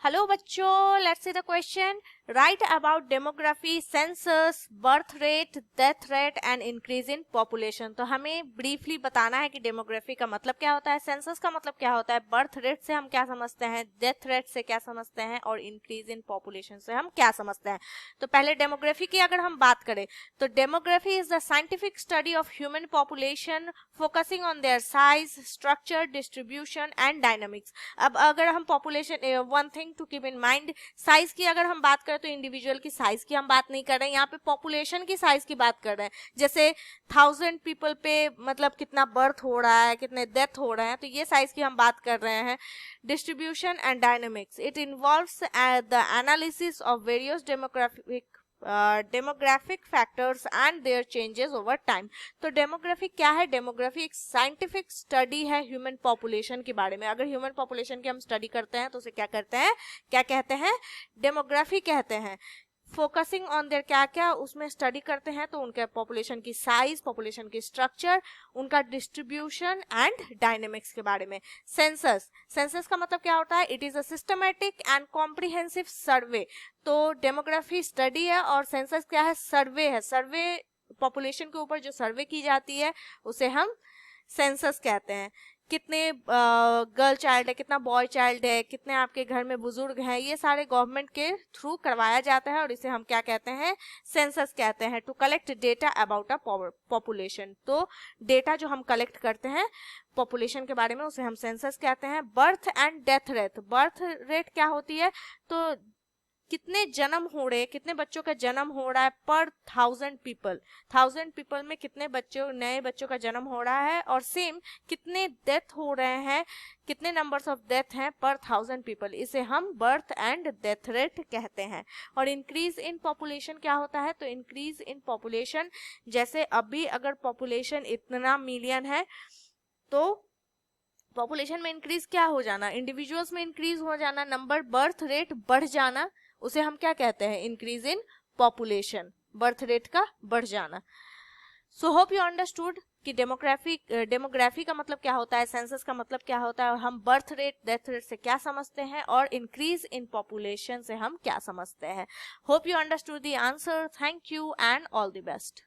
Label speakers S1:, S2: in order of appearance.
S1: Hello बच्चों, let's see the question. Right about demography, census, birth rate, death rate and increase in population. तो हमें briefly बताना है कि डेमोग्राफी का मतलब क्या होता है, सेंसस का मतलब क्या होता है, बर्थ रेट से हम क्या समझते हैं, डेथ रेट से क्या समझते हैं और इंक्रीज इन पॉपुलेशन से हम क्या समझते हैं. तो पहले डेमोग्राफी की अगर हम बात करें तो demography is the scientific study of human population focusing on their size, structure, distribution and dynamics. अब अगर हम population, one thing to keep in mind, size की अगर हम बात करें तो इंडिविजुअल की साइज की हम बात नहीं कर रहे हैं, यहाँ पे पॉपुलेशन की साइज की बात कर रहे हैं. जैसे 1000 पीपल पे मतलब कितना बर्थ हो रहा है, कितने डेथ हो रहे हैं, तो ये साइज की हम बात कर रहे हैं. Distribution and dynamics, it involves the analysis of various demographic factors and their changes over time. तो डेमोग्राफी क्या है? डेमोग्राफी एक साइंटिफिक स्टडी है ह्यूमन पॉपुलेशन के बारे में. अगर ह्यूमन पॉपुलेशन की हम स्टडी करते हैं तो उसे क्या करते हैं, क्या कहते हैं, डेमोग्राफी कहते हैं. फोकसिंग ऑन देयर क्या क्या उसमें स्टडी करते हैं, तो उनके पॉपुलेशन की साइज, पॉपुलेशन की स्ट्रक्चर, उनका डिस्ट्रीब्यूशन एंड डायनेमिक्स के बारे में. सेंसस, सेंसस का मतलब क्या होता है, it is a systematic and comprehensive survey. तो डेमोग्राफी स्टडी है और सेंसस क्या है, सर्वे है. सर्वे, पॉपुलेशन के ऊपर जो सर्वे की जाती है उसे हम सेंसस कहते हैं. कितने गर्ल चाइल्ड है, कितना बॉय चाइल्ड है, कितने आपके घर में बुजुर्ग हैं, ये सारे गवर्नमेंट के थ्रू करवाया जाता है और इसे हम क्या कहते हैं, सेंसस कहते हैं. To collect data about a population, तो डेटा जो हम कलेक्ट करते हैं पॉपुलेशन के बारे में उसे हम सेंसस कहते हैं. Birth and death rate, birth rate क्या होती है, तो कितने जन्म हो रहे हैं, कितने बच्चों का जन्म हो रहा है पर 1000 पीपल, 1000 पीपल में कितने बच्चों, नए बच्चों का जन्म हो रहा है. और सेम कितने डेथ हो रहे हैं, कितने नंबर्स ऑफ डेथ हैं पर 1000 पीपल, इसे हम बर्थ एंड डेथ रेट कहते हैं. और इंक्रीज इन पॉपुलेशन क्या होता है, तो इंक्रीज इन पॉपुलेशन, जैसे अभी अगर पॉपुलेशन इतना मिलियन है तो पॉपुलेशन में इंक्रीज क्या हो जाना, इंडिविजुअल्स में इंक्रीज हो जाना, नंबर, बर्थ रेट बढ़ जाना, उसे हम क्या कहते हैं, increase in population, birth rate का बढ़ जाना. सो होप यू अंडरस्टूड कि डेमोग्राफी का मतलब क्या होता है, सेंसस का मतलब क्या होता है, और हम बर्थ रेट, डेथ रेट से क्या समझते हैं और इंक्रीज इन पॉपुलेशन से हम क्या समझते हैं. Hope you understood the answer. Thank you and all the best.